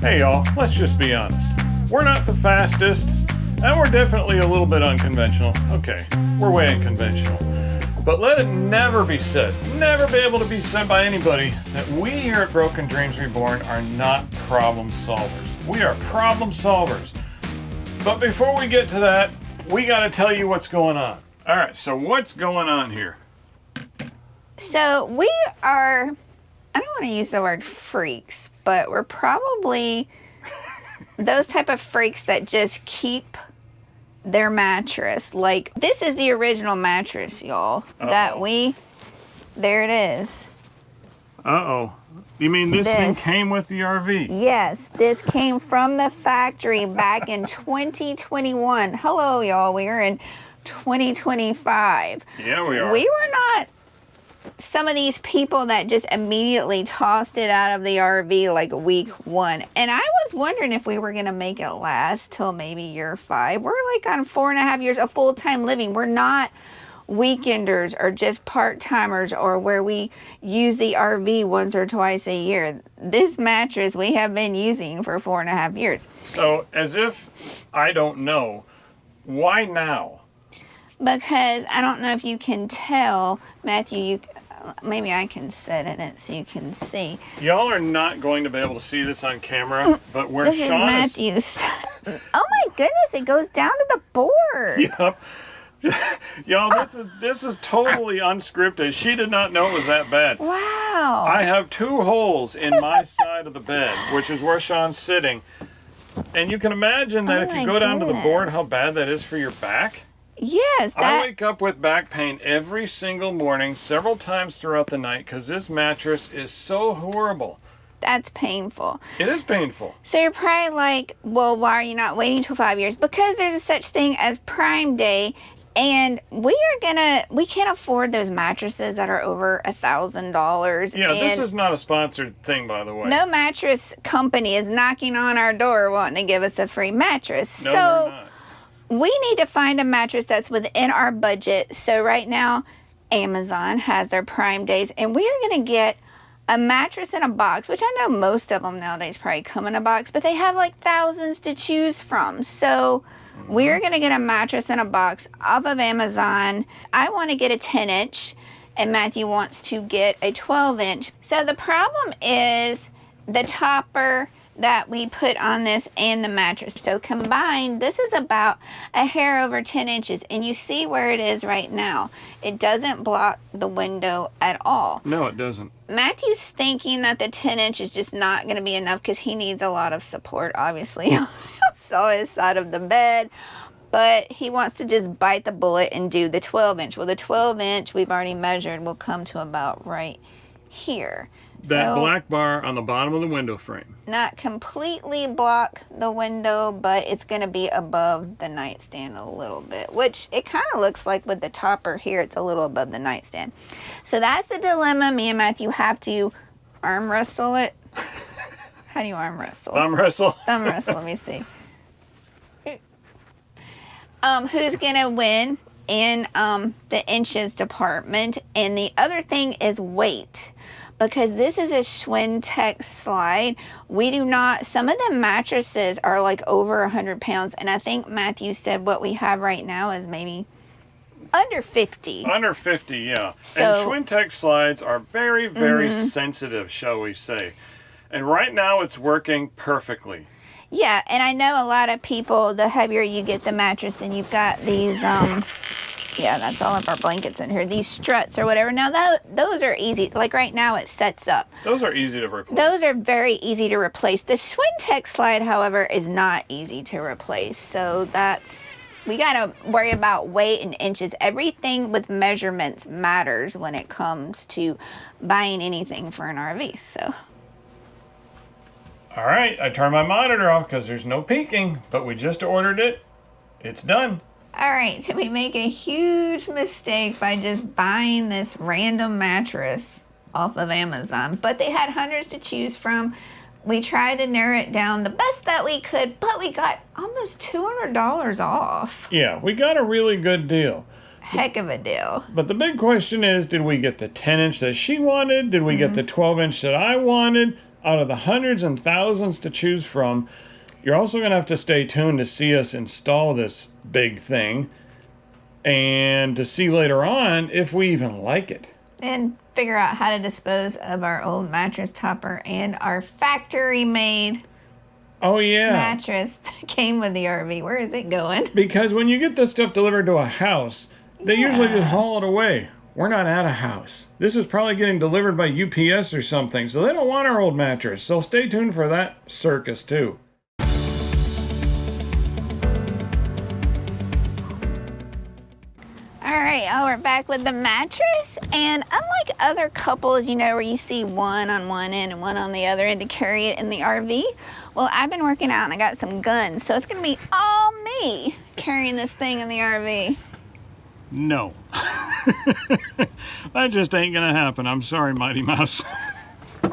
Hey y'all, let's just be honest. We're not the fastest, and we're definitely a little bit unconventional. Okay, we're way unconventional. But let it never be said, never be able to be said by anybody, that we here at Broken Dreams Reborn are not problem solvers. We are problem solvers. But before we get to that, we gotta tell you what's going on. All right, so what's going on here? So we are, I don't want to use the word freaks, but we're probably those type of freaks that just keep their mattress. Like, this is the original mattress, y'all. There it is. Uh-oh. You mean this thing came with the RV? Yes, this came from the factory back in 2021. Hello, y'all. We are in 2025. Yeah, we are. We were not some of these people that just immediately tossed it out of the RV like week 1. And I was wondering if we were going to make it last till maybe year 5. We're like on 4.5 years of full-time living. We're not weekenders or just part-timers or where we use the RV once or twice a year. This mattress we have been using for 4.5 years. So, as if I don't know, why now? Because I don't know if you can tell, Matthew, maybe I can sit in it so you can see. Y'all are not going to be able to see this on camera, but where this Sean is Matthew's. Oh my goodness, it goes down to the board. Yep. Y'all, this is totally unscripted. She did not know it was that bad. Wow. I have 2 holes in my side of the bed, which is where Sean's sitting. And you can imagine that if you go down to the board, how bad that is for your back. Yes. I wake up with back pain every single morning, several times throughout the night, because this mattress is so horrible. That's painful. It is painful. So you're probably like, well, why are you not waiting till 5 years? Because there's a such thing as Prime Day, and we can't afford those mattresses that are over $1,000. Yeah, this is not a sponsored thing, by the way. No mattress company is knocking on our door wanting to give us a free mattress. No, they're not. We need to find a mattress that's within our budget. So right now, Amazon has their Prime Days, and we are going to get a mattress in a box, which I know most of them nowadays probably come in a box, but they have like thousands to choose from. So we're going to get a mattress in a box off of Amazon. I want to get a 10-inch, and Matthew wants to get a 12-inch. So the problem is the topper that we put on this and the mattress. So combined, this is about a hair over 10 inches. And you see where it is right now. It doesn't block the window at all. No, it doesn't. Matthew's thinking that the 10 inch is just not going to be enough because he needs a lot of support, obviously. So his side of the bed. But he wants to just bite the bullet and do the 12-inch. Well, the 12-inch we've already measured will come to about right here. That black bar on the bottom of the window frame. Not completely block the window, but it's going to be above the nightstand a little bit, which it kind of looks like with the topper here, it's a little above the nightstand. So that's the dilemma. Me and Matthew have to arm wrestle it. How do you arm wrestle? Thumb wrestle. Thumb wrestle, let me see. Who's going to win in the inches department? And the other thing is weight. Because this is a Schwintek slide, we do not, some of the mattresses are like over 100 pounds. And I think Matthew said what we have right now is maybe under 50. Under 50, yeah. So, and Schwintek slides are very, very sensitive, shall we say. And right now it's working perfectly. Yeah, and I know a lot of people, the heavier you get the mattress, then you've got these, yeah, that's all of our blankets in here. These struts or whatever. Now, those are easy. Like right now, it sets up. Those are easy to replace. Those are very easy to replace. The Schwintek slide, however, is not easy to replace. So we got to worry about weight and inches. Everything with measurements matters when it comes to buying anything for an RV. So. All right, I turned my monitor off because there's no peeking, but we just ordered it. It's done. All right, did we make a huge mistake by just buying this random mattress off of Amazon? But they had hundreds to choose from. We tried to narrow it down the best that we could, but we got almost $200 off. Yeah, we got a really good deal. Heck of a deal. But the big question is, did we get the 10-inch that she wanted? Did we get the 12-inch that I wanted? out of the hundreds and thousands to choose from, you're also going to have to stay tuned to see us install this big thing and to see later on if we even like it. And figure out how to dispose of our old mattress topper and our factory made mattress that came with the RV. Where is it going? Because when you get this stuff delivered to a house, they usually just haul it away. We're not at a house. This is probably getting delivered by UPS or something, so they don't want our old mattress. So stay tuned for that circus too. Alright, y'all, we're back with the mattress, and unlike other couples, you know, where you see one on one end and one on the other end to carry it in the RV, well, I've been working out and I got some guns, so it's going to be all me carrying this thing in the RV. No. That just ain't gonna happen. I'm sorry, Mighty Mouse.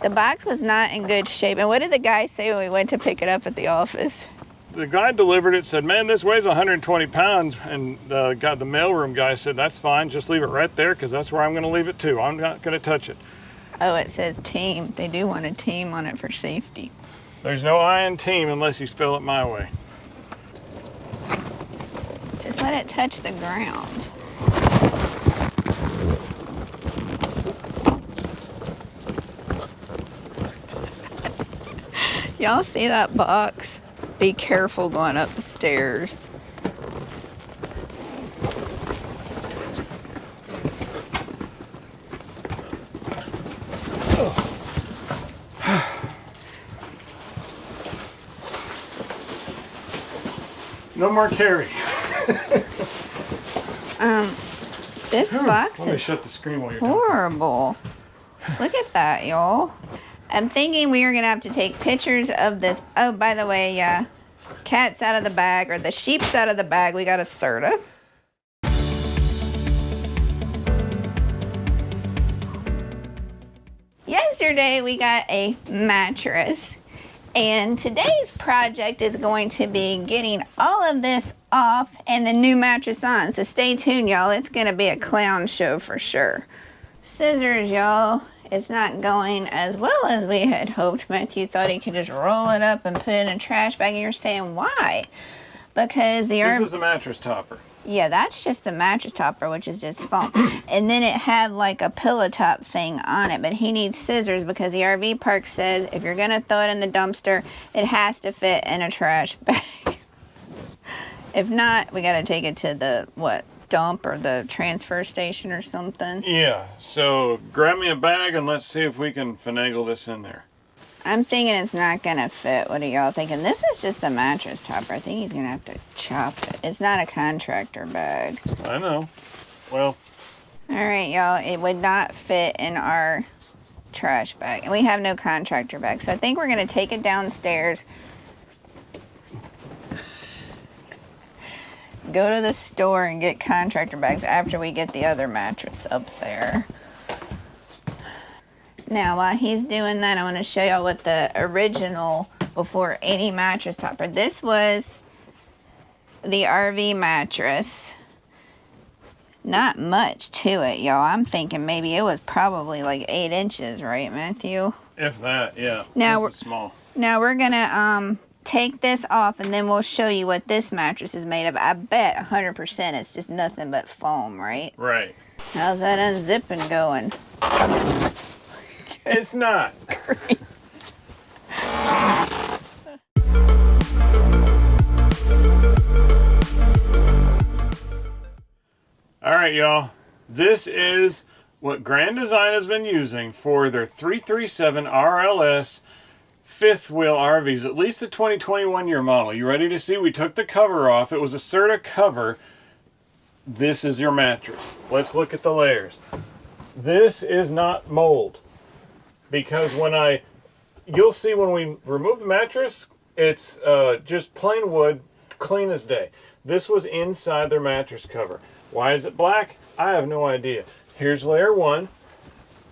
The box was not in good shape, and what did the guy say when we went to pick it up at the office? The guy delivered it, said, man, this weighs 120 pounds. And the mailroom guy said, that's fine. Just leave it right there because that's where I'm going to leave it too. I'm not going to touch it. Oh, it says team. They do want a team on it for safety. There's no I in team unless you spell it my way. Just let it touch the ground. Y'all see that box? Be careful going up the stairs. No more carry. This box Let me is shut the screen while you're talking. horrible. Look at that, y'all. I'm thinking we are gonna have to take pictures of this. Oh, by the way, cat's out of the bag, or the sheep's out of the bag. We got a Serta. Yesterday we got a mattress, and today's project is going to be getting all of this off and the new mattress on. So stay tuned, y'all. It's gonna be a clown show for sure. Scissors, y'all. It's not going as well as we had hoped. Matthew thought he could just roll it up and put it in a trash bag, and you're saying why? Because This is the mattress topper. Yeah, that's just the mattress topper, which is just foam. And then it had like a pillow top thing on it, but he needs scissors because the RV park says if you're gonna throw it in the dumpster, it has to fit in a trash bag. If not, we gotta take it to the, dump or the transfer station or something. Yeah, so grab me a bag and let's see if we can finagle this in there. I'm thinking it's not gonna fit. What are y'all thinking? This is just the mattress topper. I think he's gonna have to chop it. It's not a contractor bag. I know. Well. All right, y'all. It would not fit in our trash bag, and we have no contractor bag. So I think we're gonna take it downstairs. Go to the store and get contractor bags after we get the other mattress up there. Now, while he's doing that, I want to show y'all what the original, before any mattress topper. This was the RV mattress. Not much to it, y'all. I'm thinking maybe it was probably like 8 inches, right, Matthew? If that, yeah. Now this is small. Now we're gonna take this off, and then we'll show you what this mattress is made of. I bet 100% it's just nothing but foam, right? Right. How's that unzipping going? It's not. Great. All right, y'all. This is what Grand Design has been using for their 337 RLS fifth wheel RVs, at least the 2021 year model. You ready to see? We took the cover off. It was a Serta cover. This is your mattress. Let's look at the layers. This is not mold, because you'll see when we remove the mattress, it's just plain wood, clean as day. This was inside their mattress cover. Why is it black? I have no idea. Here's layer 1,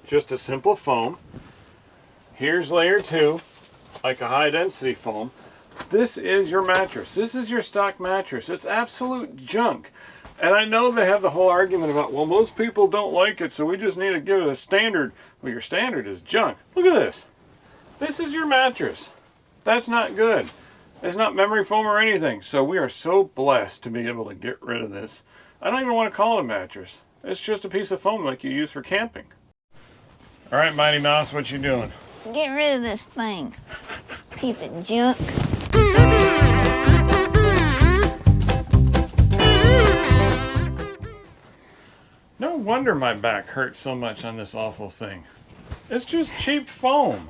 just a simple foam. Here's layer 2, like a high density foam. This is your mattress. This is your stock mattress. It's absolute junk. And I know they have the whole argument about, well, most people don't like it, so we just need to give it a standard. Well, your standard is junk. Look at this. This is your mattress. That's not good. It's not memory foam or anything. So we are so blessed to be able to get rid of this. I don't even want to call it a mattress. It's just a piece of foam like you use for camping. All right, Mighty Mouse, what you doing? Get rid of this thing. Piece of junk. No wonder my back hurts so much on this awful thing. It's just cheap foam.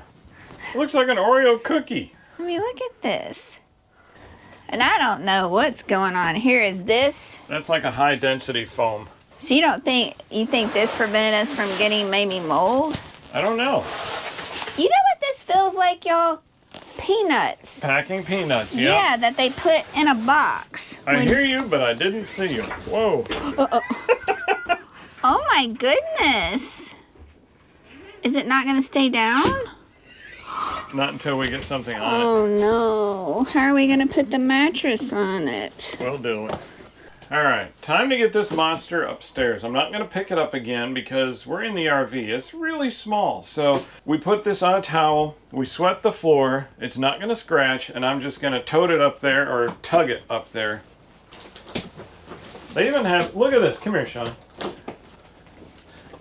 It looks like an Oreo cookie. I mean, look at this. And I don't know what's going on here. Is this? That's like a high density foam. So you think this prevented us from getting maybe mold? I don't know. You know what this feels like, y'all? Peanuts. Packing peanuts, yeah. Yeah, that they put in a box. I hear you, but I didn't see you. Whoa. Oh my goodness. Is it not going to stay down? Not until we get something on it. Oh no. How are we going to put the mattress on it? We'll do it. All right, time to get this monster upstairs. I'm not going to pick it up again because we're in the RV. It's really small. So we put this on a towel. We swept the floor. It's not going to scratch, and I'm just going to tote it up there or tug it up there. They even have, look at this. Come here, Sean.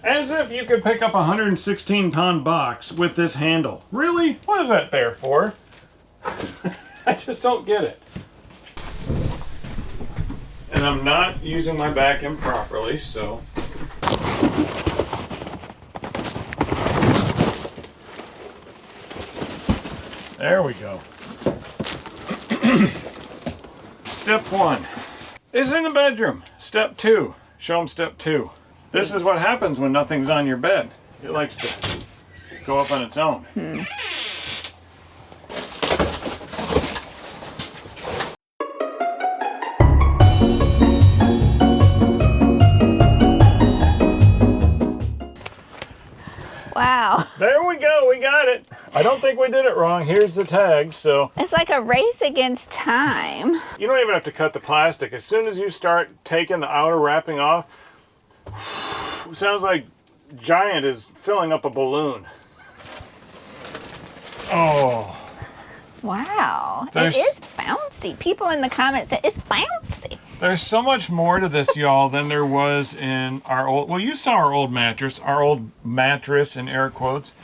As if you could pick up a 116-pound box with this handle. Really? What is that there for? I just don't get it. And I'm not using my back improperly, so. There we go. Step 1 is in the bedroom. Step 2, show them step 2. This is what happens when nothing's on your bed. It likes to go up on its own. Wow. There we go, we got it. I don't think we did it wrong. Here's the tag, so. It's like a race against time. You don't even have to cut the plastic. As soon as you start taking the outer wrapping off, it sounds like Giant is filling up a balloon. Oh. Wow. There's- It is bouncy. People in the comments say it's bouncy. There's so much more to this, y'all, than there was in our old, well, you saw our old mattress in air quotes.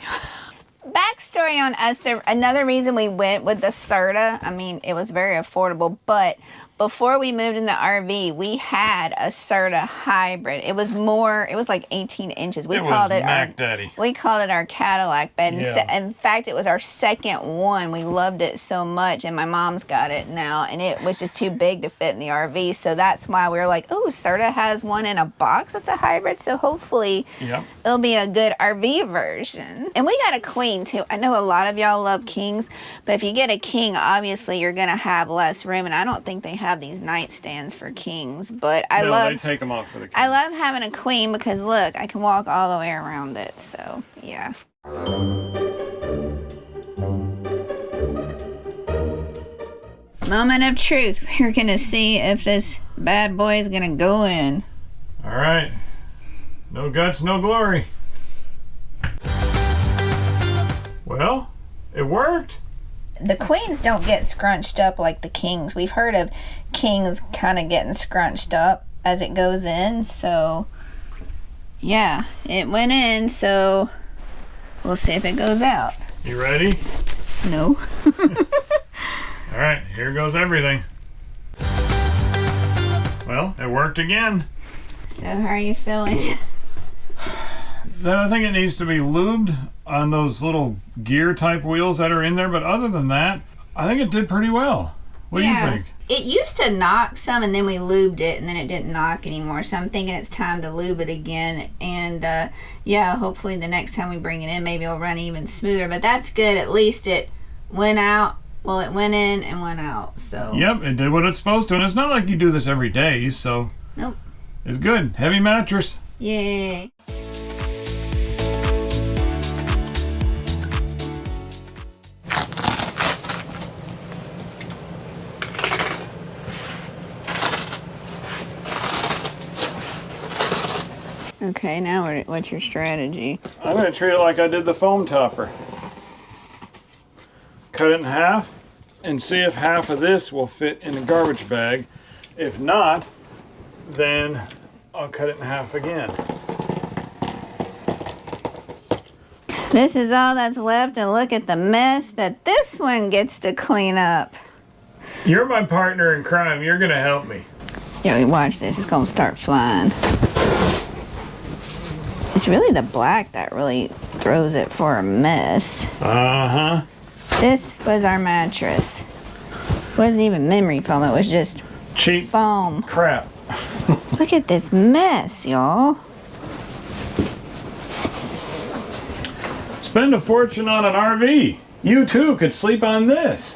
Backstory on us, another reason we went with the Serta, I mean, it was very affordable, but before we moved in the RV, we had a Serta hybrid. It was like 18 inches. We called it Mac Daddy. We called it our Cadillac bed. Yeah. In fact, it was our second one. We loved it so much, and my mom's got it now, and it was just too big to fit in the RV. So that's why we were like, oh, Serta has one in a box that's a hybrid, so hopefully it'll be a good RV version. And we got a queen too. I know a lot of y'all love kings, but if you get a king, obviously you're gonna have less room, and I don't think they have these nightstands for kings, but they take them off for the king. I love having a queen because look, I can walk all the way around it, so yeah. Moment of truth. We're gonna see if this bad boy is gonna go in. All right. No guts, no glory. Well, it worked. The queens don't get scrunched up like the kings. We've heard of kings kind of getting scrunched up as it goes in, so yeah, it went in, so we'll see if it goes out. You ready? No. All right, here goes everything. Well, it worked again. So how are you feeling? Then I think it needs to be lubed on those little gear type wheels that are in there, but other than that, I think it did pretty well. What do you think? It used to knock some, and then we lubed it, and then it didn't knock anymore, so I'm thinking it's time to lube it again, and yeah, hopefully the next time we bring it in, maybe it'll run even smoother, but that's good. At least it went out. Well, it went in and went out, so. Yep, it did what it's supposed to, and it's not like you do this every day, so. Nope. It's good. Heavy mattress. Yay. Okay, now what's your strategy? I'm going to treat it like I did the foam topper. cut it in half and see if half of this will fit in the garbage bag. If not, then I'll cut it in half again. This is all that's left, and look at the mess that this one gets to clean up. You're my partner in crime. You're gonna help me. Yo, watch this. It's gonna start flying. It's really the black that really throws it for a mess. Uh-huh. This was our mattress. It wasn't even memory foam. It was just Cheap foam. crap. Look at this mess, y'all. Spend a fortune on an RV. You too could sleep on this.